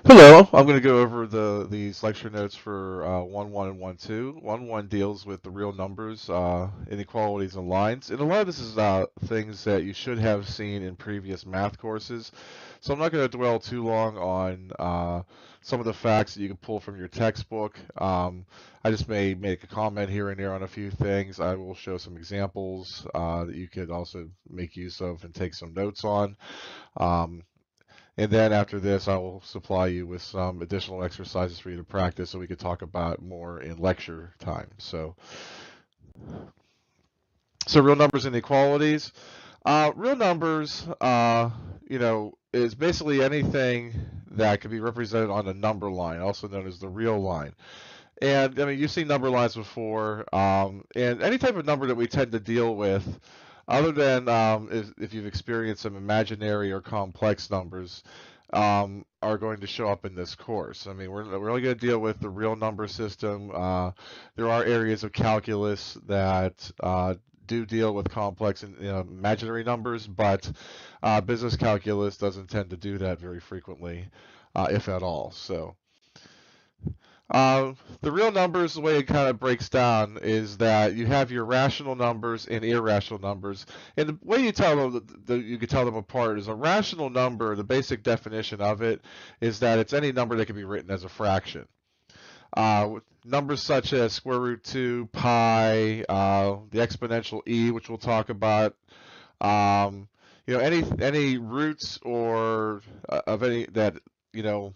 Hello, I'm going to go over these lecture notes for 1.1 and 1.2. 1.1 deals with the real numbers, inequalities, and lines. And a lot of this is things that you should have seen in previous math courses. So I'm not going to dwell too long on some of the facts that you can pull from your textbook. I just may make a comment here and there on a few things. I will show some examples that you could also make use of and take some notes on. Um, and then after this, I will supply you with some additional exercises for you to practice so we could talk about more in lecture time. So real numbers and inequalities. Real numbers, is basically anything that can be represented on a number line, also known as the real line. And I mean, you've seen number lines before, and any type of number that we tend to deal with, other than if you've experienced some imaginary or complex numbers, are going to show up in this course. I mean, we're only going to deal with the real number system. There are areas of calculus that do deal with complex and imaginary numbers, but business calculus doesn't tend to do that very frequently, if at all. So. The real numbers, the way it kind of breaks down is that you have your rational numbers and irrational numbers. And the way you tell them, you can tell them apart is a rational number, the basic definition of it is that it's any number that can be written as a fraction. Numbers such as square root 2, pi, the exponential e, which we'll talk about, any roots or of any that, you know,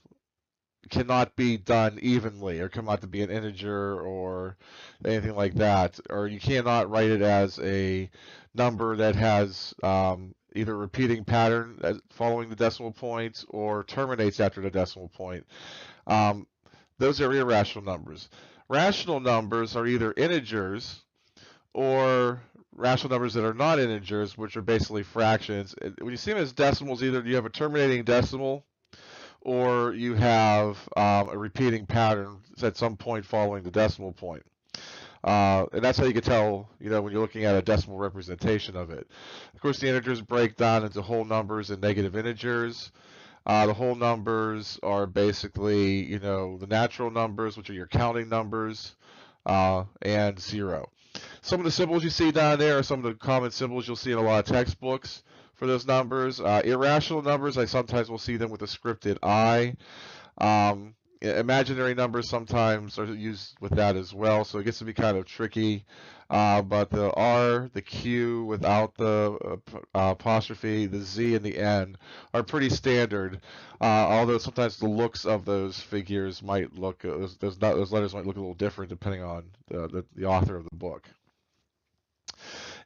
cannot be done evenly or come out to be an integer or anything like that, or you cannot write it as a number that has either a repeating pattern following the decimal point or terminates after the decimal point. Those are irrational numbers. Rational numbers are either integers or rational numbers that are not integers, which are basically fractions. When you see them as decimals, either you have a terminating decimal or you have a repeating pattern at some point following the decimal point. And that's how you can tell, when you're looking at a decimal representation of it. Of course, the integers break down into whole numbers and negative integers. The whole numbers are basically, the natural numbers, which are your counting numbers, and zero. Some of the symbols you see down there are some of the common symbols you'll see in a lot of textbooks for those numbers. Irrational numbers, I sometimes will see them with a scripted I. Imaginary numbers sometimes are used with that as well, so it gets to be kind of tricky. But the R, the Q without the apostrophe, the Z and the N are pretty standard. Although sometimes the looks of those figures might look, those letters might look a little different depending on the author of the book.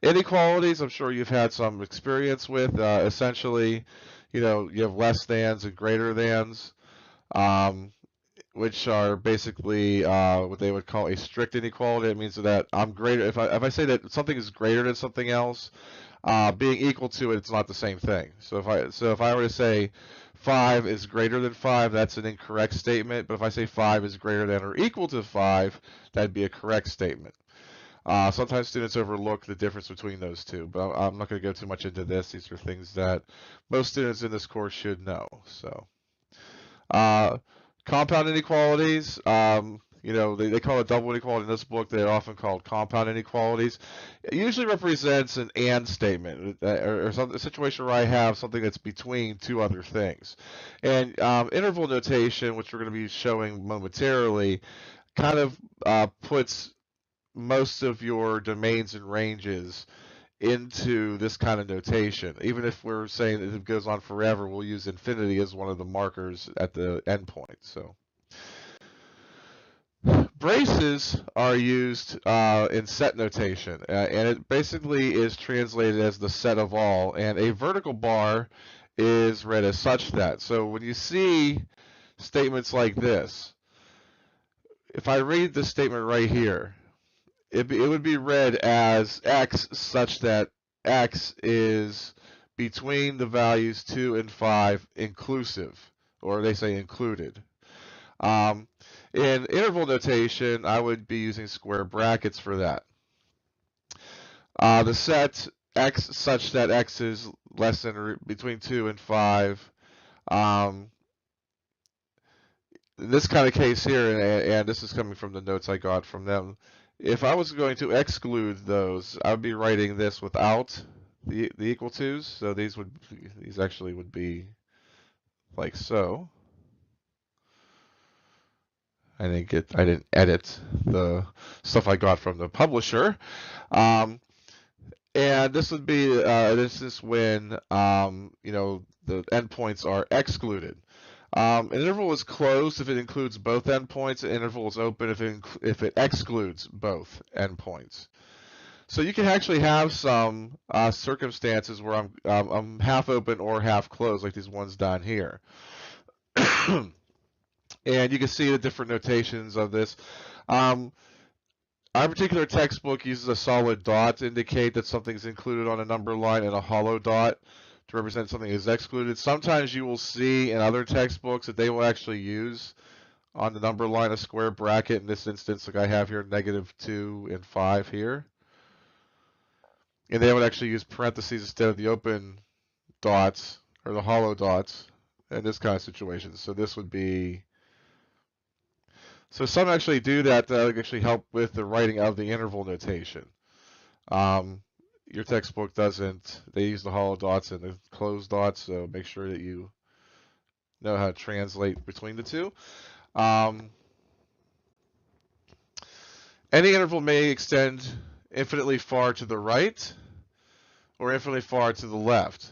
Inequalities, I'm sure you've had some experience with. Essentially, you have less thans and greater thans, which are basically what they would call a strict inequality. It means that I'm greater. If I say that something is greater than something else, being equal to it, it's not the same thing. So if I were to say 5 is greater than 5, that's an incorrect statement. But if I say 5 is greater than or equal to 5, that'd be a correct statement. Sometimes students overlook the difference between those two, but I'm not going to go too much into this. These are things that most students in this course should know. So, compound inequalities, they call it double inequality in this book. They're often called compound inequalities. It usually represents an and statement or a situation where I have something that's between two other things. And interval notation, which we're going to be showing momentarily, kind of puts most of your domains and ranges into this kind of notation. Even if we're saying that it goes on forever, we'll use infinity as one of the markers at the endpoint. So braces are used in set notation, and it basically is translated as the set of all, and a vertical bar is read as such that. So when you see statements like this, if I read this statement right here, it would be read as x such that x is between the values 2 and 5 inclusive, or they say included. In interval notation, I would be using square brackets for that. The set x such that x is less than or between 2 and 5 in this kind of case here, and this is coming from the notes I got from them, if I was going to exclude those, I would be writing this without the equal to's. So these actually would be like so. I didn't edit the stuff I got from the publisher. And this would be an instance when the endpoints are excluded. An interval is closed if it includes both endpoints. An interval is open if it excludes both endpoints. So you can actually have some circumstances where I'm half open or half closed, like these ones down here. And you can see the different notations of this. Our particular textbook uses a solid dot to indicate that something's included on a number line and a hollow dot to represent something is excluded. Sometimes you will see in other textbooks that they will actually use on the number line a square bracket. In this instance, like I have here, -2 and 5 here. And they would actually use parentheses instead of the open dots or the hollow dots in this kind of situation. So this would be... So some actually do that to actually help with the writing of the interval notation. Your textbook doesn't. They use the hollow dots and the closed dots, so make sure that you know how to translate between the two. Any interval may extend infinitely far to the right or infinitely far to the left.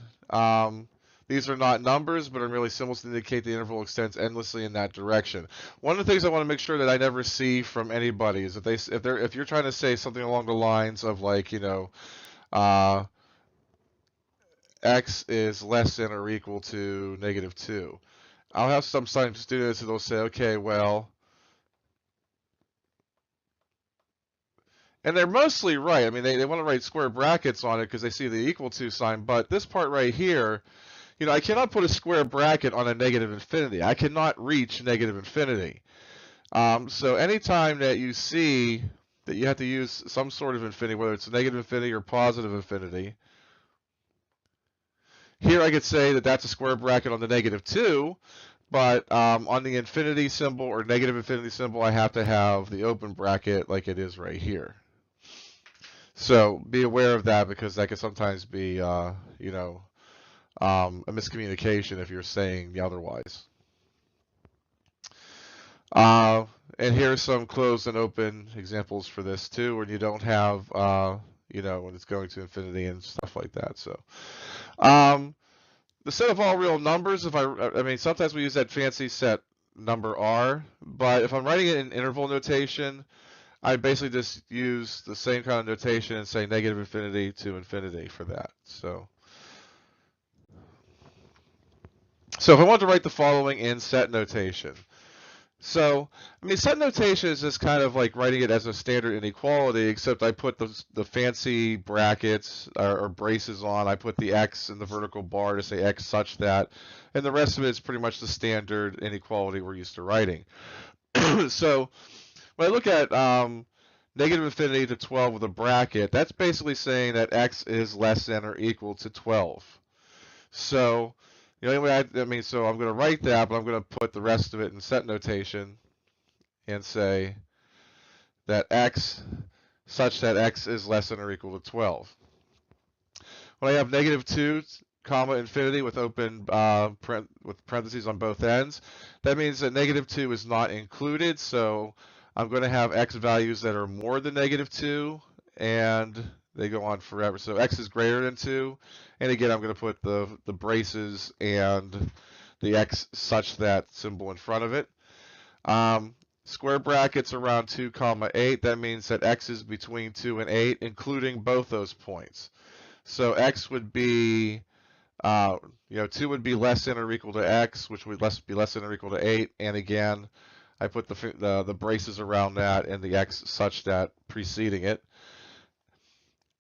These are not numbers, but are merely symbols to indicate the interval extends endlessly in that direction. One of the things I want to make sure that I never see from anybody is that if you're trying to say something along the lines of like, x is less than or equal to -2. I'll have some students who'll say, okay, well, and they're mostly right. I mean, they want to write square brackets on it because they see the equal to sign, but this part right here, I cannot put a square bracket on a negative infinity. I cannot reach negative infinity. So anytime that you see that you have to use some sort of infinity, whether it's a negative infinity or positive infinity, here I could say that that's a square bracket on the -2, but on the infinity symbol or negative infinity symbol, I have to have the open bracket like it is right here. So be aware of that because that could sometimes be, a miscommunication if you're saying the otherwise. And here's some closed and open examples for this too, when you don't have, when it's going to infinity and stuff like that. So, the set of all real numbers, I mean, sometimes we use that fancy set number R, but if I'm writing it in interval notation, I basically just use the same kind of notation and say negative infinity to infinity for that. So if I want to write the following in set notation. So, I mean, set notation is just kind of like writing it as a standard inequality, except I put the fancy brackets or braces on. I put the x in the vertical bar to say x such that, and the rest of it is pretty much the standard inequality we're used to writing. So, when I look at negative infinity to 12 with a bracket, that's basically saying that x is less than or equal to 12. So, anyway, so I'm going to write that, but I'm going to put the rest of it in set notation and say that x such that x is less than or equal to 12. When I have -2, comma, infinity with open with parentheses on both ends, that means that -2 is not included. So I'm going to have x values that are more than -2, and they go on forever. So x is greater than 2, and again, I'm going to put the braces and the x such that symbol in front of it. Square brackets around 2, 8. That means that x is between 2 and 8, including both those points. So x would be, 2 would be less than or equal to x, which would be less than or equal to 8. And again, I put the braces around that and the x such that preceding it.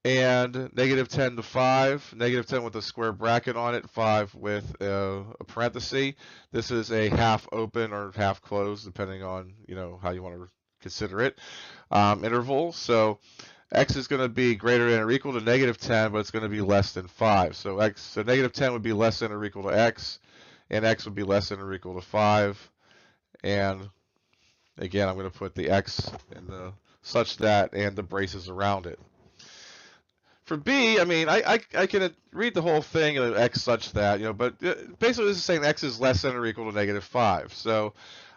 And -10 to 5, -10 with a square bracket on it, 5 with a parenthesis. This is a half open or half closed, depending on how you want to consider it, interval. So x is going to be greater than or equal to -10, but it's going to be less than 5. So -10 would be less than or equal to x, and x would be less than or equal to 5. And again, I'm going to put the x in the such that and the braces around it. For B, I mean, I can read the whole thing of x such that, but basically this is saying x is less than or equal to -5. So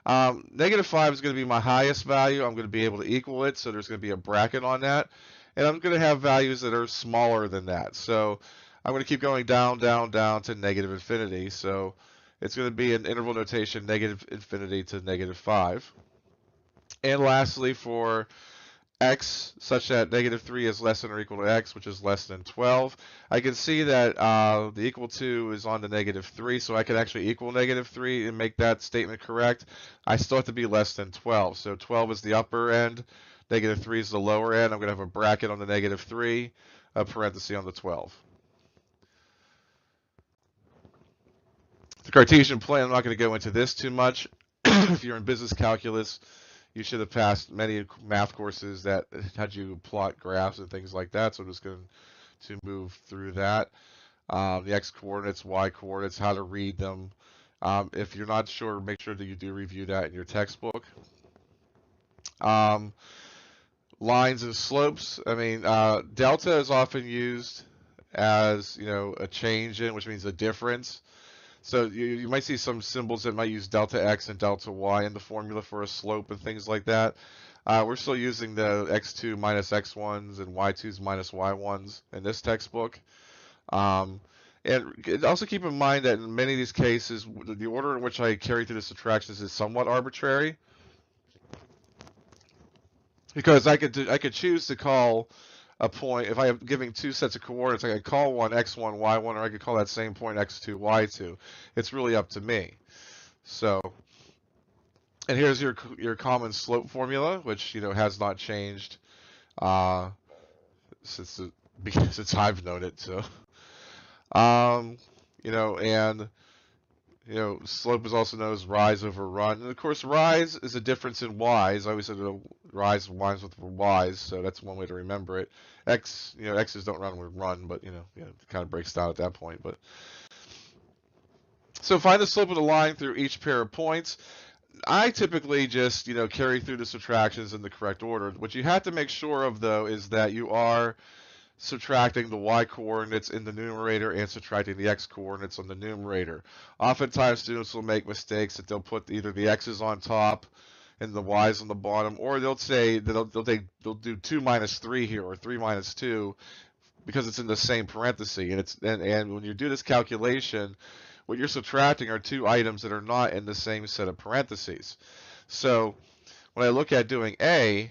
-5 is going to be my highest value. I'm going to be able to equal it, so there's going to be a bracket on that. And I'm going to have values that are smaller than that. So I'm going to keep going down, down, down to -infinity. So it's going to be an interval notation -infinity to -5. And lastly, for x such that -3 is less than or equal to x, which is less than 12. I can see that the equal to is on the -3, so I can actually equal -3 and make that statement correct. I still have to be less than 12. So 12 is the upper end, -3 is the lower end. I'm going to have a bracket on the -3, a parenthesis on the 12. The Cartesian plane, I'm not going to go into this too much. If you're in business calculus, you should have passed many math courses that had you plot graphs and things like that. So I'm just going to move through that. The x coordinates, y coordinates, how to read them. If you're not sure, make sure that you do review that in your textbook. Lines and slopes. I mean, delta is often used as a change in, which means a difference. So you might see some symbols that might use delta x and delta y in the formula for a slope and things like that. We're still using the x2 minus x1s and y2s minus y1s in this textbook. And also keep in mind that in many of these cases, the order in which I carry through the subtractions is somewhat arbitrary. Because I could choose to call a point, if I am giving two sets of coordinates, I could call one x1, y1, or I could call that same point x2, y2. It's really up to me. So, and here's your common slope formula, which has not changed since I've known it. So, and slope is also known as rise over run. And of course, rise is a difference in y's. I always said rise rhymes with y's, so that's one way to remember it. X's don't run with run, but it kind of breaks down at that point. But so find the slope of the line through each pair of points. I typically just carry through the subtractions in the correct order. What you have to make sure of though is that you are subtracting the y coordinates in the numerator and subtracting the x coordinates on the numerator. Oftentimes students will make mistakes that they'll put either the x's on top and the y's on the bottom, or they'll say that they'll do 2 minus 3 here or 3 minus 2 because it's in the same parenthesis. And when you do this calculation, what you're subtracting are two items that are not in the same set of parentheses. So when I look at doing A,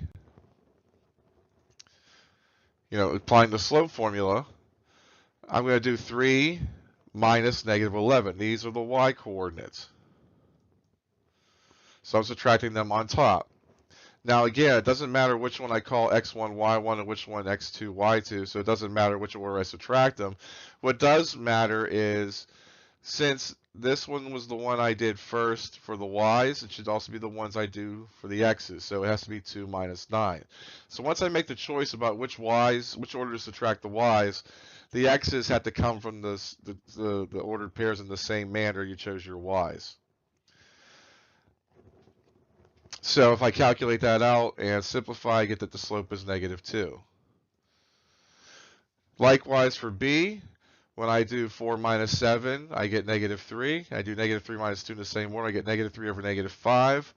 applying the slope formula, I'm going to do 3 minus -11. These are the y coordinates. So I'm subtracting them on top. Now again, it doesn't matter which one I call x1, y1, and which one x2, y2, so it doesn't matter which order I subtract them. What does matter is, since this one was the one I did first for the y's, it should also be the ones I do for the x's. So it has to be 2 minus 9. So once I make the choice about which order to subtract the y's, the x's have to come from the ordered pairs in the same manner you chose your y's. So if I calculate that out and simplify, I get that the slope is -2. Likewise for B, when I do 4 minus 7, I get -3. I do -3 minus 2 in the same order. I get -3 over -5,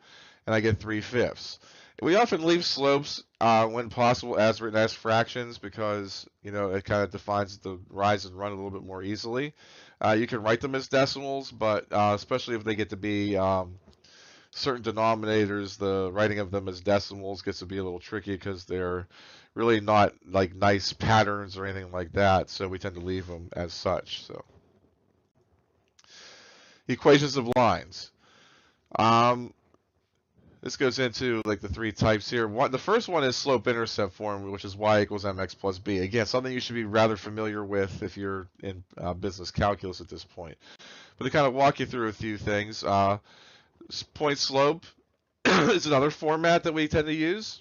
and I get 3/5. We often leave slopes, when possible, as written as fractions because, it kind of defines the rise and run a little bit more easily. You can write them as decimals, but especially if they get to be certain denominators, the writing of them as decimals gets to be a little tricky because they're really not like nice patterns or anything like that, so we tend to leave them as such. So, equations of lines. This goes into like the three types here. The first one is slope-intercept form, which is y equals mx plus b. Again, something you should be rather familiar with if you're in business calculus at this point. But to kind of walk you through a few things, point slope is another format that we tend to use,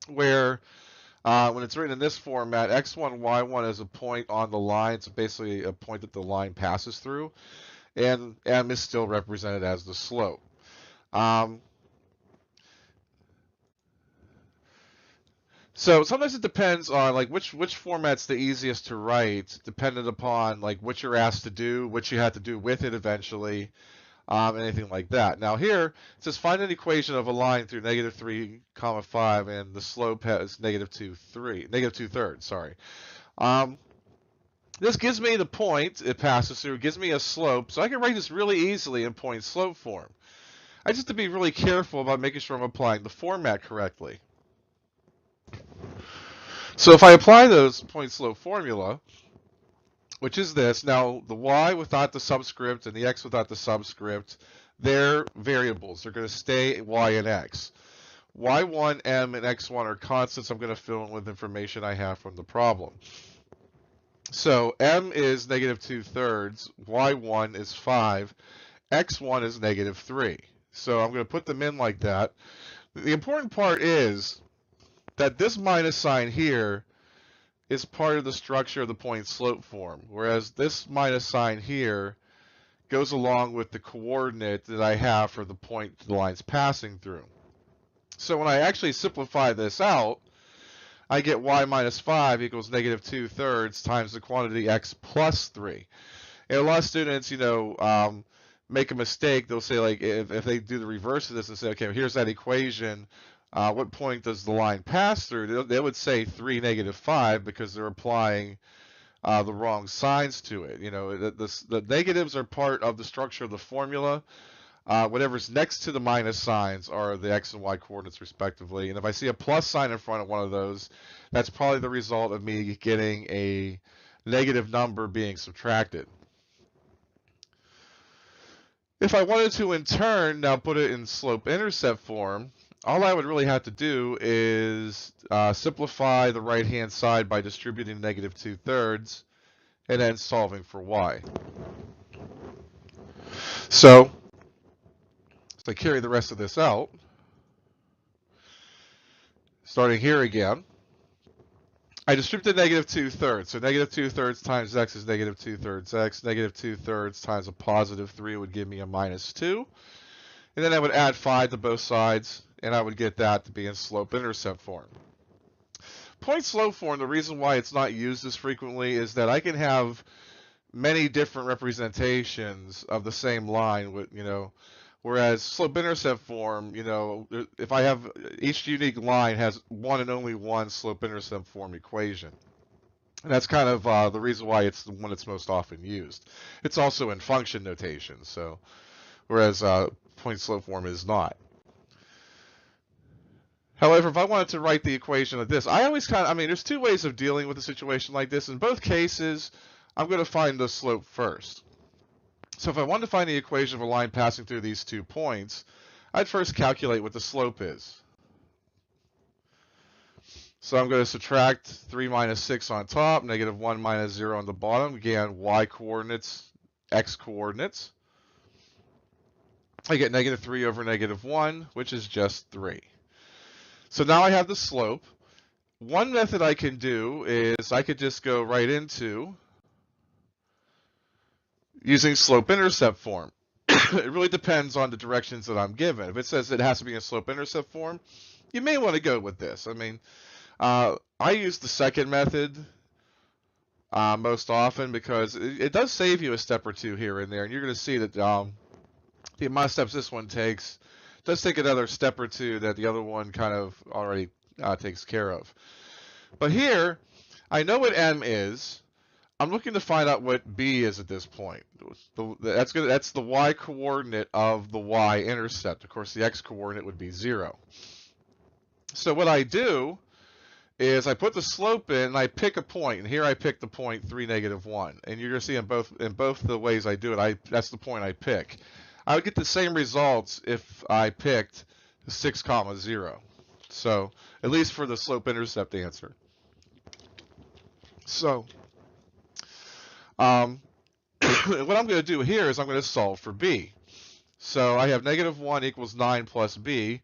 where when it's written in this format, x1, y1 is a point on the line. It's basically a point that the line passes through, and m is still represented as the slope. So sometimes it depends on like which format's the easiest to write, dependent upon like what you're asked to do, what you have to do with it eventually, anything like that. Now here it says find an equation of a line through -3, 5, and the slope has -2/3. Sorry. This gives me the point it passes through, gives me a slope, so I can write this really easily in point slope form. I just have to be really careful about making sure I'm applying the format correctly. So if I apply those point slope formula, which is this, now the y without the subscript and the x without the subscript, they're variables. They're going to stay y and x. y1, m, and x1 are constants. I'm going to fill in with information I have from the problem. So m is -2/3, y1 is 5, x1 is -3. So I'm going to put them in like that. The important part is that this minus sign here is part of the structure of the point slope form, whereas this minus sign here goes along with the coordinate that I have for the point the line's passing through. So when I actually simplify this out, I get y minus 5 equals -2/3 times the quantity x plus 3. And a lot of students, make a mistake. They'll say, like, if they do the reverse of this and say, okay, here's that equation, what point does the line pass through? They would say 3, -5 because they're applying the wrong signs to it. The negatives are part of the structure of the formula. Whatever's next to the minus signs are the x and y coordinates respectively. And if I see a plus sign in front of one of those, that's probably the result of me getting a negative number being subtracted. If I wanted to, in turn, now put it in slope-intercept form, all I would really have to do is simplify the right-hand side by distributing -2/3 and then solving for y. So I carry the rest of this out, starting here again. I distributed -2/3, so -2/3 times x is -2/3 x. -2/3 times a +3 would give me a -2. And then I would add 5 to both sides, and I would get that to be in slope-intercept form. Point slope form, the reason why it's not used as frequently is that I can have many different representations of the same line with, whereas slope-intercept form, if I have each unique line has one and only one slope-intercept form equation. And that's kind of the reason why it's the one that's most often used. It's also in function notation, so whereas point slope form is not. However, if I wanted to write the equation like this, I always there's two ways of dealing with a situation like this. In both cases, I'm going to find the slope first. So if I wanted to find the equation of a line passing through these 2 points, I'd first calculate what the slope is. So I'm going to subtract 3 minus 6 on top, -1 minus 0 on the bottom. Again, y coordinates, x coordinates. I get -3 over -1, which is just 3. So now I have the slope. One method I can do is I could just go right into using slope-intercept form. It really depends on the directions that I'm given. If it says it has to be in slope-intercept form, you may want to go with this. I use the second method most often because it does save you a step or two here and there, and you're going to see that the amount of steps this one takes does take another step or two that the other one kind of already takes care of. But here, I know what m is. I'm looking to find out what b is at this point. That's the y coordinate of the y-intercept. Of course, the x coordinate would be 0. So what I do is I put the slope in and I pick a point, and here I pick the point 3, -1. And you're going to see in both the ways I do it, that's the point I pick. I would get the same results if I picked 6, 0. So at least for the slope-intercept answer. So what I'm going to do here is I'm going to solve for b. So I have -1 equals 9 plus b.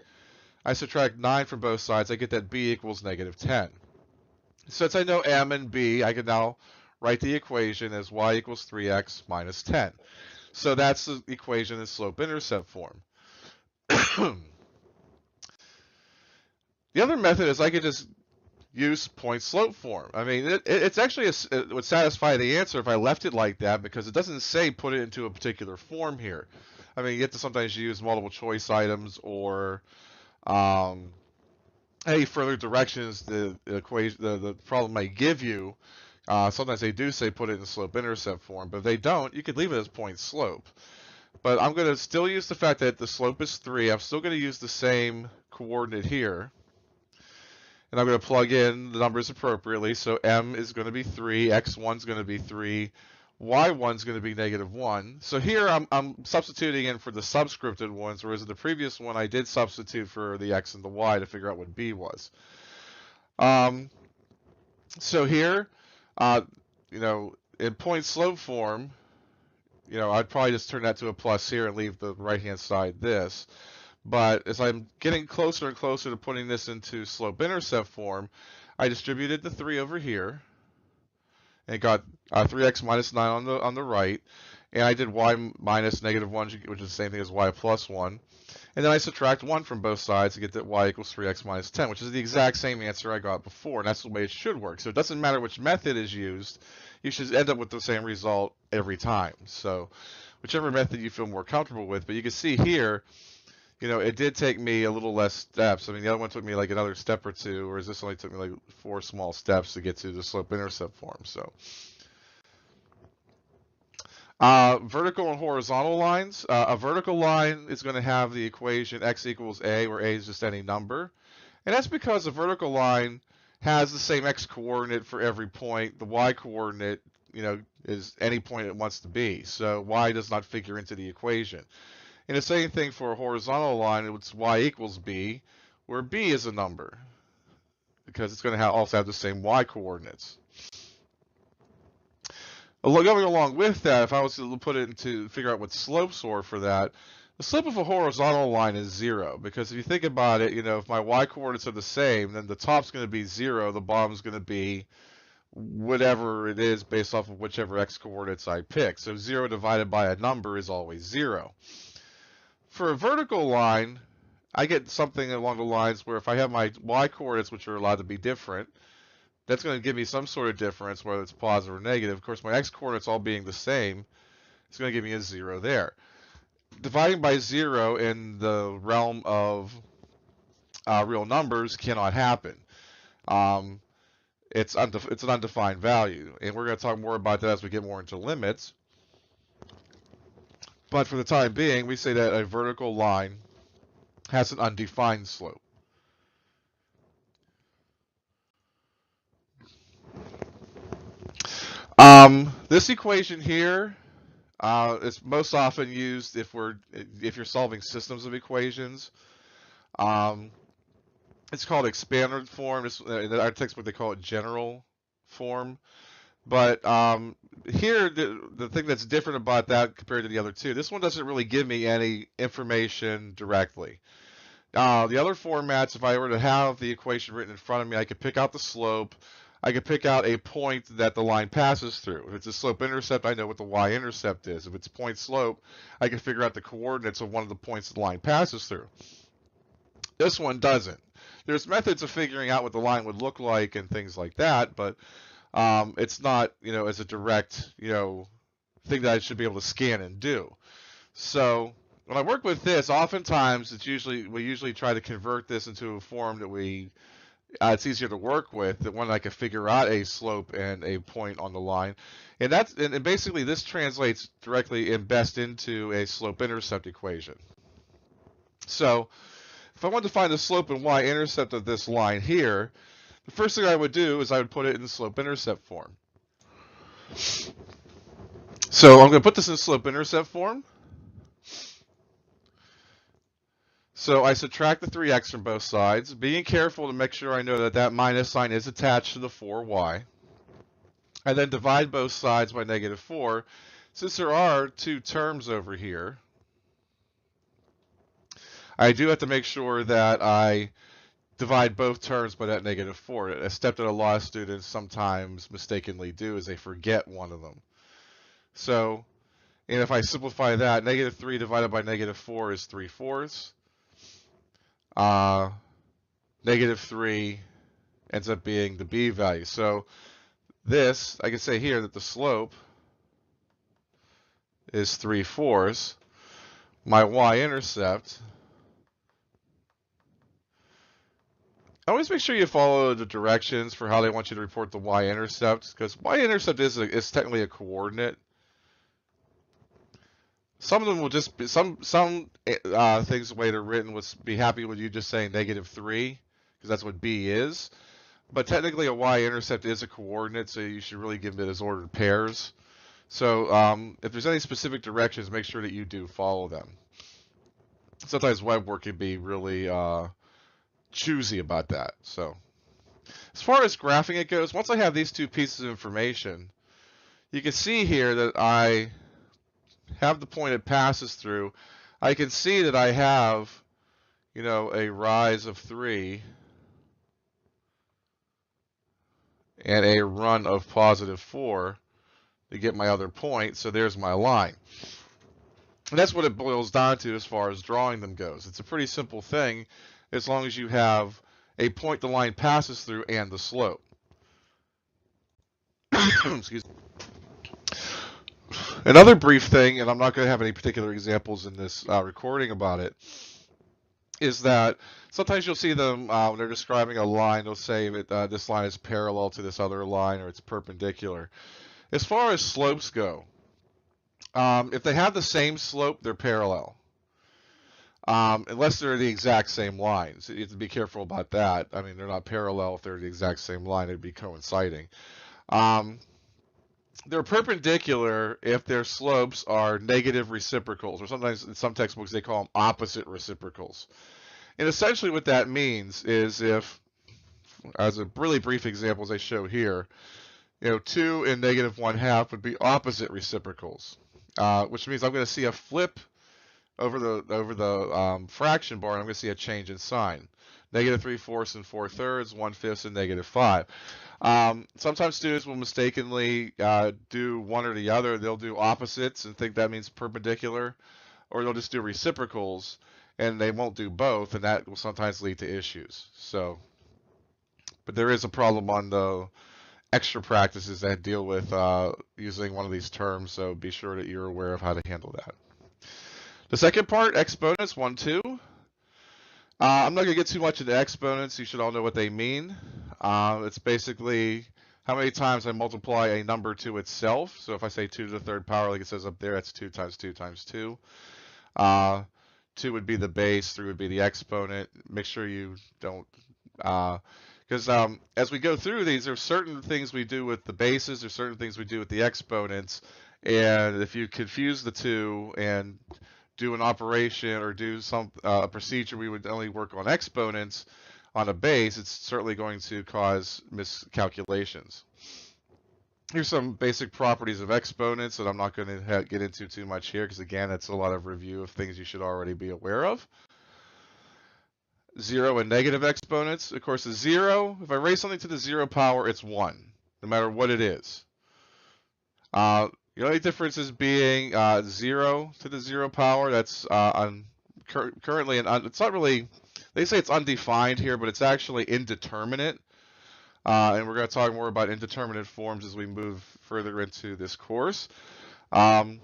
I subtract 9 from both sides. I get that b equals -10. Since I know m and b, I can now write the equation as y equals 3x minus 10. So that's the equation in slope-intercept form. The other method is I could just use point slope form. I mean, it's actually it would satisfy the answer if I left it like that, because it doesn't say put it into a particular form here. I mean, you have to sometimes use multiple choice items or any further directions the equation, the problem might give you. Sometimes they do say put it in slope intercept form, but if they don't, you could leave it as point slope. But I'm going to still use the fact that the slope is 3. I'm still going to use the same coordinate here. And I'm going to plug in the numbers appropriately. So m is going to be 3, x1 is going to be 3, y1 is going to be -1. So here I'm substituting in for the subscripted ones, whereas in the previous one I did substitute for the x and the y to figure out what b was. So here, in point slope form, I'd probably just turn that to a plus here and leave the right-hand side this. But as I'm getting closer and closer to putting this into slope-intercept form, I distributed the 3 over here and got 3x minus 9 on the right, and I did y minus -1, which is the same thing as y plus 1. And then I subtract 1 from both sides to get that y equals 3x minus 10, which is the exact same answer I got before, and that's the way it should work. So it doesn't matter which method is used, you should end up with the same result every time. So whichever method you feel more comfortable with, but you can see here, it did take me a little less steps. I mean, the other one took me like another step or two, whereas this only took me like 4 small steps to get to the slope-intercept form. So vertical and horizontal lines. A vertical line is going to have the equation x equals a, where a is just any number. And that's because a vertical line has the same x coordinate for every point. The y coordinate, is any point it wants to be. So y does not figure into the equation. And the same thing for a horizontal line, it's y equals b, where b is a number, because it's going to also have the same y coordinates. Going along with that, if I was to put it to figure out what slopes were for that, the slope of a horizontal line is 0, because if you think about it, if my y coordinates are the same, then the top's going to be 0, the bottom's going to be whatever it is based off of whichever x coordinates I pick. So 0 divided by a number is always 0. For a vertical line, I get something along the lines where if I have my y coordinates, which are allowed to be different, that's going to give me some sort of difference, whether it's positive or negative. Of course, my x coordinates all being the same, it's going to give me a 0 there. Dividing by 0 in the realm of real numbers cannot happen. It's an undefined value, and we're going to talk more about that as we get more into limits. But for the time being, we say that a vertical line has an undefined slope. This equation here is most often used if you're solving systems of equations. It's called expanded form. In our textbook, they call it general form. But here, the thing that's different about that compared to the other two, this one doesn't really give me any information directly. The other formats, if I were to have the equation written in front of me, I could pick out the slope. I could pick out a point that the line passes through. If it's a slope-intercept, I know what the y-intercept is. If it's point slope, I can figure out the coordinates of one of the points the line passes through. This one doesn't. There's methods of figuring out what the line would look like and things like that, but it's not, as a direct, thing that I should be able to scan and do. So when I work with this, oftentimes we usually try to convert this into a form that it's easier to work with, that one I can figure out a slope and a point on the line, and basically this translates directly and best into a slope-intercept equation. So if I wanted to find the slope and y-intercept of this line here, the first thing I would do is I would put it in slope-intercept form. So I'm going to put this in slope-intercept form. So I subtract the 3x from both sides, being careful to make sure I know that that minus sign is attached to the 4y. I then divide both sides by -4. Since there are two terms over here, I do have to make sure that I divide both terms by that -4. A step that a lot of students sometimes mistakenly do is they forget one of them. So, and if I simplify that, -3 divided by -4 is 3/4. negative 3 ends up being the b value. So this, I can say here that the slope is 3/4. My y-intercept, always make sure you follow the directions for how they want you to report the y-intercept, because y-intercept is technically a coordinate. Some of them will just be, some things the way they're written would be happy with you just saying negative 3, because that's what b is. But technically a y-intercept is a coordinate, so you should really give it as ordered pairs. So if there's any specific directions, make sure that you do follow them. Sometimes web work can be really choosy about that. So as far as graphing it goes, once I have these two pieces of information, you can see here that I have the point it passes through. I can see that I have, you know, a rise of 3 and a run of positive 4 to get my other point. So there's my line. And that's what it boils down to as far as drawing them goes. It's a pretty simple thing as long as you have a point the line passes through and the slope. Excuse me. Another brief thing, and I'm not going to have any particular examples in this recording about it, is that sometimes you'll see them when they're describing a line, they'll say that this line is parallel to this other line or it's perpendicular. As far as slopes go, if they have the same slope, they're parallel. Unless they're the exact same lines. You have to be careful about that. I mean, they're not parallel if they're the exact same line. It'd be coinciding. They're perpendicular if their slopes are negative reciprocals, or sometimes in some textbooks they call them opposite reciprocals. And essentially what that means is if, as a really brief example as I show here, 2 and negative 1/2 would be opposite reciprocals, which means I'm going to see a flip over the fraction bar, and I'm going to see a change in sign. Negative 3/4 and 4/3, 1/5 and negative 5. Sometimes students will mistakenly do one or the other. They'll do opposites and think that means perpendicular, or they'll just do reciprocals and they won't do both, and that will sometimes lead to issues. So, but there is a problem on the extra practices that deal with using one of these terms, so be sure that you're aware of how to handle that. The second part, exponents, 1, 2. I'm not going to get too much into exponents. You should all know what they mean. It's basically how many times I multiply a number to itself. So if I say 2 to the third power, like it says up there, that's 2 times 2 times 2. 2 would be the base, 3 would be the exponent. Make sure you don't, because as we go through these, there's certain things we do with the bases, there's certain things we do with the exponents, and if you confuse the two and do an operation or do a procedure, we would only work on exponents on a base, it's certainly going to cause miscalculations. Here's some basic properties of exponents that I'm not going to get into too much here, because again, that's a lot of review of things you should already be aware of. 0 and negative exponents. Of course, a 0, if I raise something to the 0 power, it's 1, no matter what it is. The only difference is being 0 to the 0 power. That's currently, it's not really, they say it's undefined here, but it's actually indeterminate. And we're going to talk more about indeterminate forms as we move further into this course. 0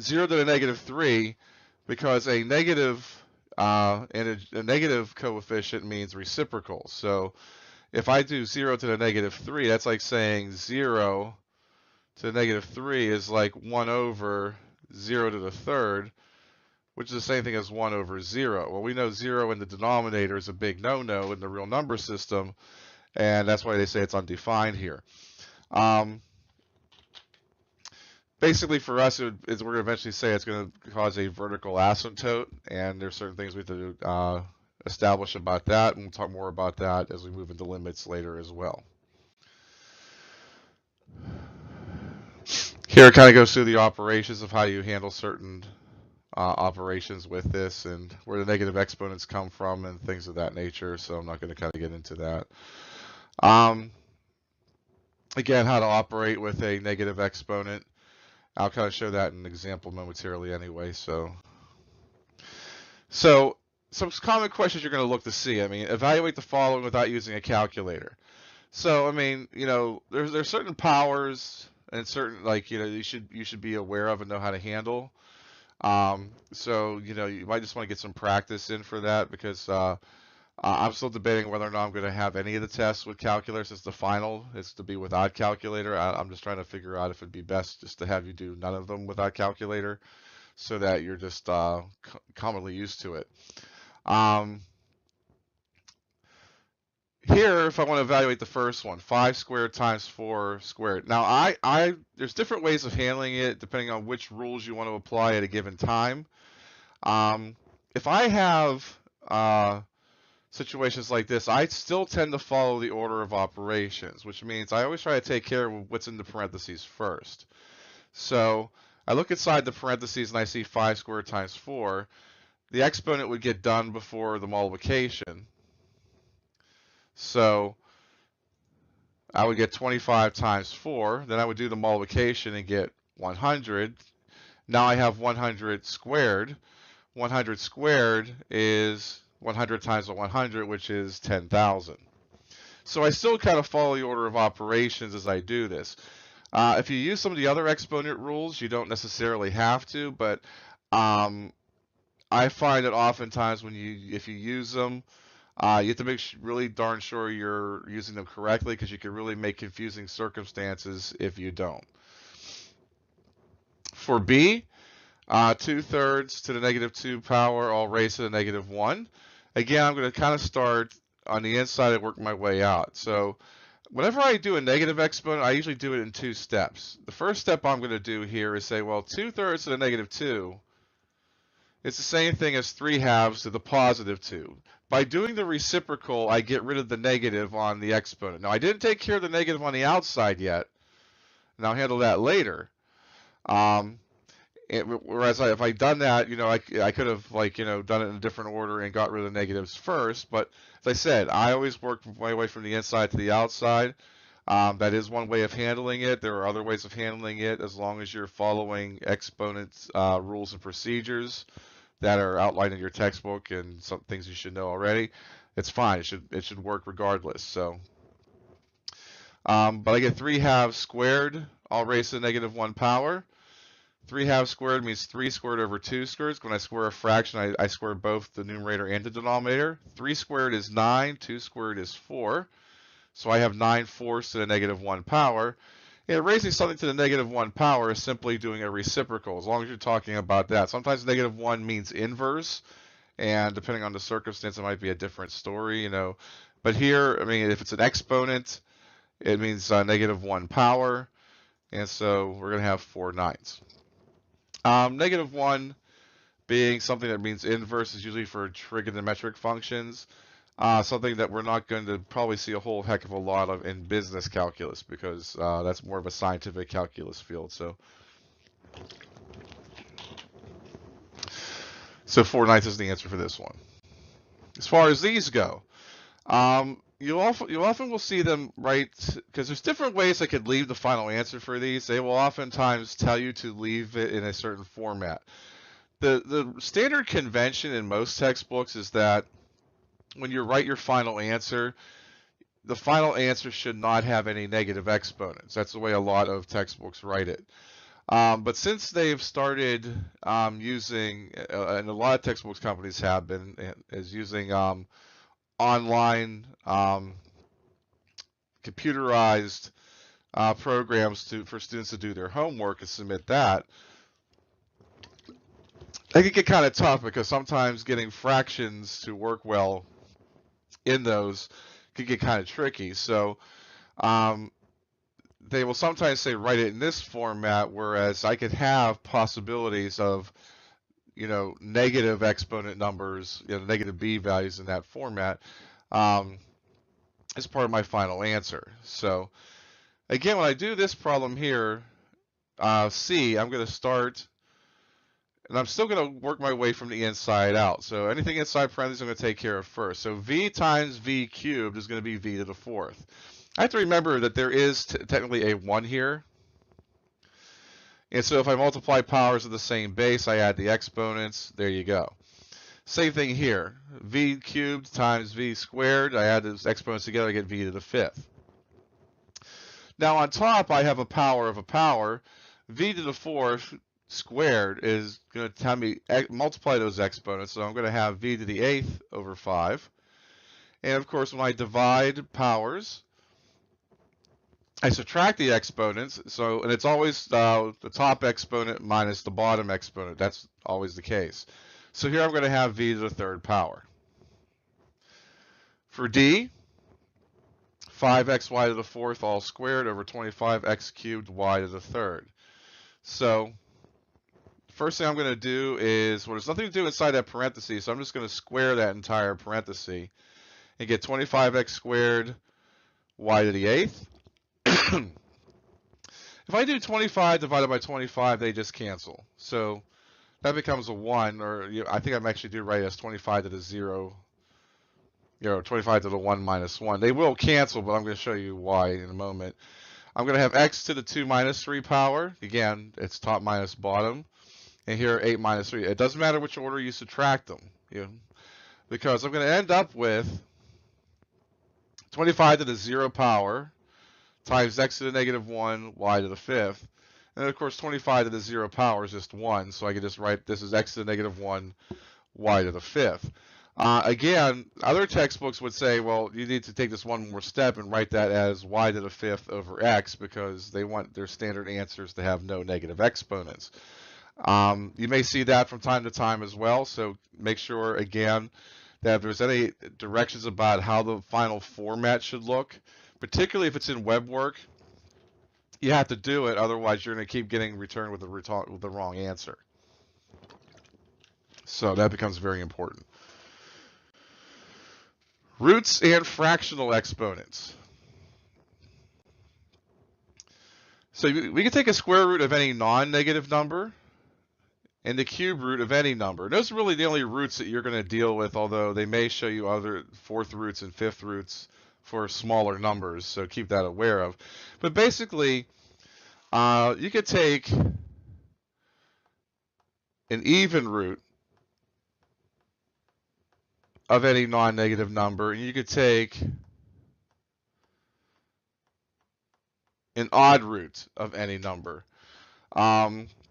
to the negative 3, because a negative and a negative coefficient means reciprocal. So if I do 0 to the negative 3, that's like saying 0 to the negative 3 is like 1 over 0 to the third, which is the same thing as 1 over 0. Well, we know 0 in the denominator is a big no-no in the real number system, and that's why they say it's undefined here. Basically, for us, we're going to eventually say it's going to cause a vertical asymptote, and there's certain things we have to establish about that, and we'll talk more about that as we move into limits later as well. Here it kind of goes through the operations of how you handle certain operations with this and where the negative exponents come from and things of that nature, so I'm not going to kind of get into that. Again, how to operate with a negative exponent. I'll kind of show that in an example momentarily anyway. So some common questions you're going to look to see. I mean, evaluate the following without using a calculator. So, I mean, there's certain powers and certain, like, you should be aware of and know how to handle. So, you might just want to get some practice in for that, because I'm still debating whether or not I'm going to have any of the tests with calculator, since the final is to be without calculator. I'm just trying to figure out if it'd be best just to have you do none of them without calculator, so that you're just commonly used to it. Here, if I want to evaluate the first one, 5 squared times 4 squared. Now, there's different ways of handling it depending on which rules you want to apply at a given time. If I have situations like this, I still tend to follow the order of operations, which means I always try to take care of what's in the parentheses first. So I look inside the parentheses and I see 5 squared times 4. The exponent would get done before the multiplication. So I would get 25 times 4. Then I would do the multiplication and get 100. Now I have 100 squared. 100 squared is 100 times 100, which is 10,000. So I still kind of follow the order of operations as I do this. If you use some of the other exponent rules, you don't necessarily have to, but I find that oftentimes if you use them, you have to make really darn sure you're using them correctly, because you can really make confusing circumstances if you don't. For B, 2/3 to the -2 power, all raised to the -1. Again, I'm going to kind of start on the inside and work my way out. So whenever I do a negative exponent, I usually do it in 2 steps. The first step I'm going to do here is say, well, 2/3 to the -2 is the same thing as 3/2 to the +2. By doing the reciprocal, I get rid of the negative on the exponent. Now, I didn't take care of the negative on the outside yet, and I'll handle that later. Whereas if I'd done that, I could have done it in a different order and got rid of the negatives first. But as I said, I always work my way from the inside to the outside. That is one way of handling it. There are other ways of handling it, as long as you're following exponents rules and procedures that are outlined in your textbook and some things you should know already. It's fine. It should work regardless. So, but I get 3/2 squared, all raised to the -1 power. 3/2 squared means 3 squared over 2 squared. When I square a fraction, I square both the numerator and the denominator. 3 squared is 9, 2 squared is 4. So I have 9/4 to the -1 power. And raising something to the -1 power is simply doing a reciprocal, as long as you're talking about that. Sometimes -1 means inverse, and depending on the circumstance, it might be a different story, But here, I mean, if it's an exponent, it means -1 power, and so we're going to have 4 9s. -1 being something that means inverse is usually for trigonometric functions. Something that we're not going to probably see a whole heck of a lot of in business calculus, because that's more of a scientific calculus field. So 4 9 is the answer for this one. As far as these go, you often will see them because there's different ways I could leave the final answer for these. They will oftentimes tell you to leave it in a certain format. The standard convention in most textbooks is that when you write your final answer, the final answer should not have any negative exponents. That's the way a lot of textbooks write it. But since they've started using, and a lot of textbooks companies have been, is using online computerized programs for students to do their homework and submit that, it can get kind of tough, because sometimes getting fractions to work well in those could get kind of tricky. So they will sometimes say write it in this format, whereas I could have possibilities of negative exponent numbers, negative b values in that format as part of my final answer. So again, when I do this problem here, C, I'm going to start, and I'm still going to work my way from the inside out. So anything inside parentheses I'm going to take care of first. So v times v cubed is going to be v to the 4th. I have to remember that there is technically a 1 here. And so if I multiply powers of the same base, I add the exponents. There you go. Same thing here. V cubed times V squared. I add those exponents together, I get V to the 5th. Now on top, I have a power of a power. V to the 4th squared is going to tell me multiply those exponents. So I'm going to have V to the 8th over 5. And of course, when I divide powers, I subtract the exponents. So, and it's always the top exponent minus the bottom exponent. That's always the case. So here I'm going to have V to the 3rd power. For D, 5xy to the 4th all squared over 25x cubed y to the 3rd. So first thing I'm going to do is, well, there's nothing to do inside that parenthesis, so I'm just going to square that entire parenthesis and get 25x squared y to the 8th. If I do 25 divided by 25, they just cancel. So that becomes a 1, or I think I'm actually do right as 25 to the 0, 25 to the 1 minus 1. They will cancel, but I'm going to show you why in a moment. I'm going to have x to the 2 minus 3 power. Again, it's top minus bottom. And here 8 minus 3. It doesn't matter which order you subtract them, because I'm going to end up with 25 to the 0 power times x to the negative 1, y to the 5th. And then, of course, 25 to the 0 power is just 1, so I can just write this as x to the negative 1, y to the 5th. Again, other textbooks would say, well, you need to take this one more step and write that as y to the 5th over x, because they want their standard answers to have no negative exponents. You may see that from time to time as well, so make sure, again, that if there's any directions about how the final format should look, particularly if it's in web work, you have to do it, otherwise you're going to keep getting returned with the wrong answer. So that becomes very important. Roots and fractional exponents. So we can take a square root of any non-negative number and the cube root of any number. Those are really the only roots that you're going to deal with, although they may show you other 4th roots and 5th roots for smaller numbers, so keep that aware of. But basically, you could take an even root of any non-negative number, and you could take an odd root of any number.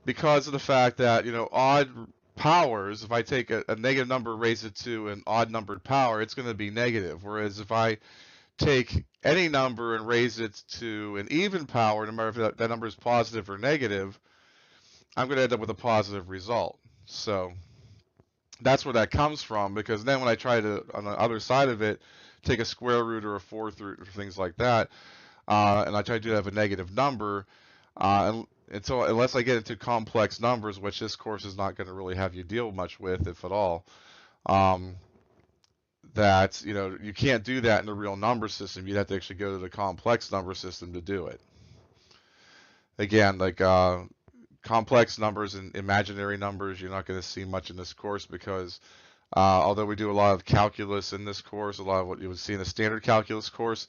Because of the fact that, odd powers, if I take a negative number, raise it to an odd numbered power, it's going to be negative. Whereas if I take any number and raise it to an even power, no matter if that number is positive or negative, I'm going to end up with a positive result. So that's where that comes from, because then when I try to, on the other side of it, take a square root or a 4th root or things like that, and I try to have a negative number, unless I get into complex numbers, which this course is not going to really have you deal much with, if at all, that you can't do that in the real number system. You'd have to actually go to the complex number system to do it. Again, like complex numbers and imaginary numbers, you're not going to see much in this course, because although we do a lot of calculus in this course, a lot of what you would see in a standard calculus course,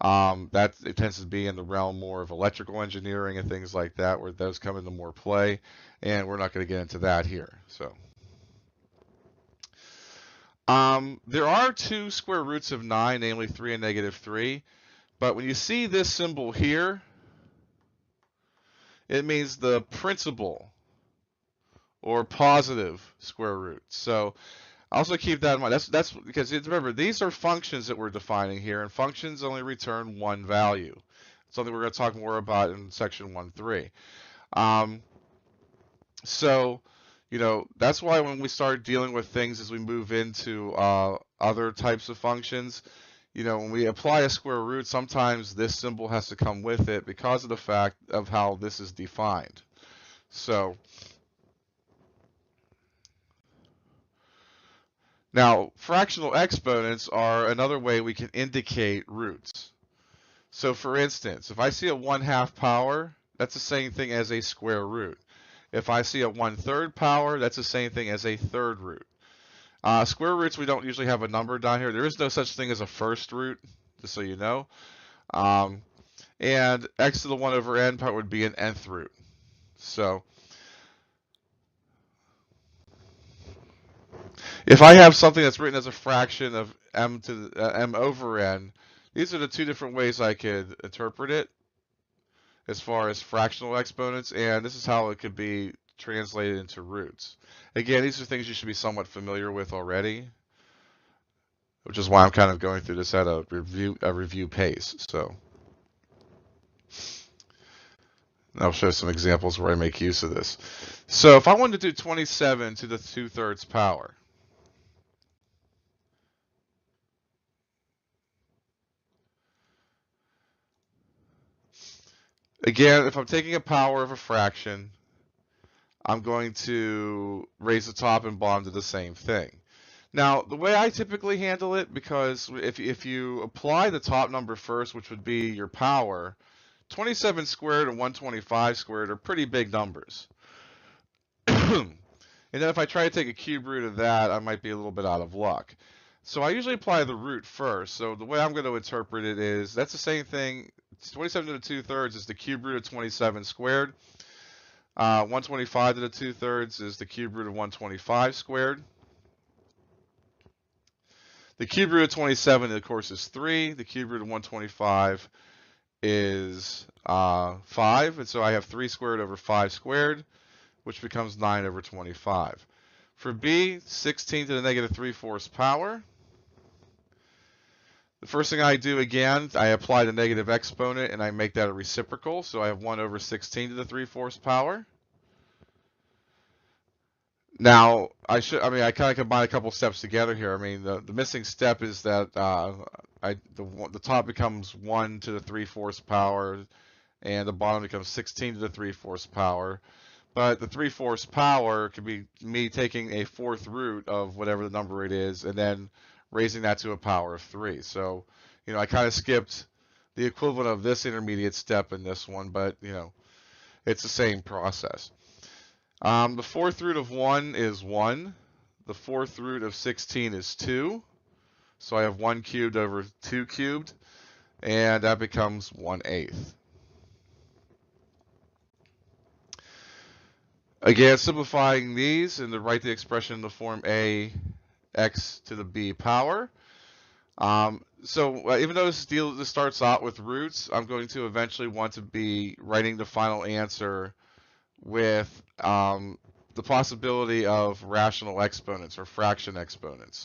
that it tends to be in the realm more of electrical engineering and things like that, where those come into more play, and we're not going to get into that here. So there are 2 square roots of 9, namely 3 and negative 3, but when you see this symbol here, it means the principal or positive square root. So also keep that in mind. That's because, remember, these are functions that we're defining here, and functions only return one value. Something we're going to talk more about in section 1.3. So, that's why when we start dealing with things as we move into other types of functions, when we apply a square root, sometimes this symbol has to come with it because of the fact of how this is defined. So now, fractional exponents are another way we can indicate roots. So for instance, if I see a 1/2 power, that's the same thing as a square root. If I see a 1/3 power, that's the same thing as a third root. Square roots, we don't usually have a number down here. There is no such thing as a first root, just so you know. And x to the 1 over n part would be an nth root. So If I have something that's written as a fraction of m to the, m over n, these are the two different ways I could interpret it as far as fractional exponents, and this is how it could be translated into roots. Again, these are things you should be somewhat familiar with already, which is why I'm kind of going through this at a review pace. So I'll show some examples where I make use of this. So if I wanted to do 27 to the 2/3 power, again, if I'm taking a power of a fraction, I'm going to raise the top and bottom to the same thing. Now, the way I typically handle it, because if you apply the top number first, which would be your power, 27 squared and 125 squared are pretty big numbers. And then if I try to take a cube root of that, I might be a little bit out of luck. So I usually apply the root first. So the way I'm going to interpret it is, that's the same thing. 27 to the 2/3 is the cube root of 27 squared. 125 to the 2/3 is the cube root of 125 squared. The cube root of 27, of course, is 3. The cube root of 125 is 5. And so I have 3 squared over 5 squared, which becomes 9 over 25. For b, 16 to the negative 3/4 power. The first thing I do, again, I apply the negative exponent and I make that a reciprocal. So I have 1 over 16 to the 3/4 power. Now, I kind of combine a couple steps together here. I mean, the missing step is that the top becomes 1 to the 3/4 power, and the bottom becomes 16 to the 3/4 power. But the 3/4 power could be me taking a fourth root of whatever the number it is, and then raising that to a power of 3. So, I kind of skipped the equivalent of this intermediate step in this one, but, it's the same process. The fourth root of 1 is 1. The fourth root of 16 is 2. So I have 1 cubed over 2 cubed, and that becomes 1/8. Again, simplifying these, and to write the expression in the form ax to the b power. So even though this starts out with roots, I'm going to eventually want to be writing the final answer with the possibility of rational exponents or fraction exponents.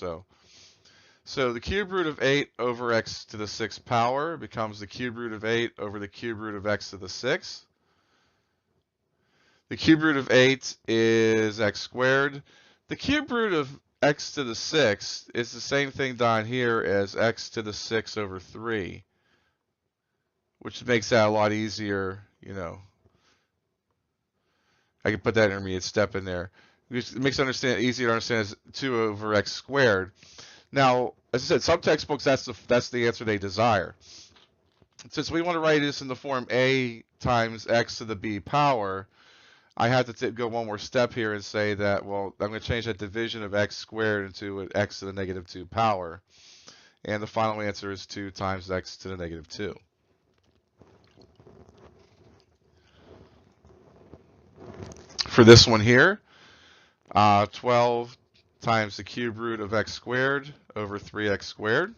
So the cube root of 8 over x to the 6th power becomes the cube root of 8 over the cube root of x to the 6th. The cube root of 8 is x squared. The cube root of x to the 6th is the same thing down here as x to the 6 over 3, which makes that a lot easier, I can put that intermediate step in there. It makes it easier to understand as 2 over x squared. Now, as I said, some textbooks, that's the answer they desire. Since we want to write this in the form a times x to the b power, I have to go one more step here and say that, well, I'm going to change that division of x squared into an x to the negative 2 power. And the final answer is 2 times x to the negative 2. For this one here, 12 times the cube root of x squared over 3x squared.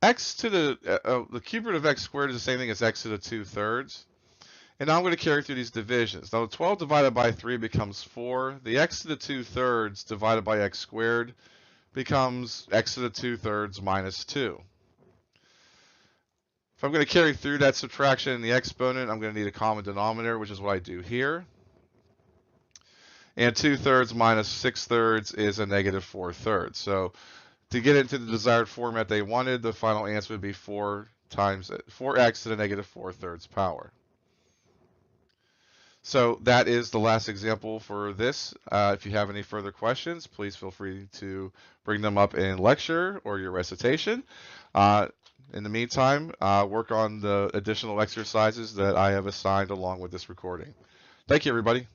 X to the cube root of x squared is the same thing as x to the 2/3. And now I'm going to carry through these divisions. Now, 12 divided by 3 becomes 4. The x to the 2/3 divided by x squared becomes x to the 2/3 minus 2. If I'm going to carry through that subtraction in the exponent, I'm going to need a common denominator, which is what I do here. And 2/3 minus 6/3 is a negative 4/3. So to get into the desired format they wanted, the final answer would be 4x to the negative 4/3 power. So that is the last example for this. If you have any further questions, please feel free to bring them up in lecture or your recitation. In the meantime, work on the additional exercises that I have assigned along with this recording. Thank you, everybody.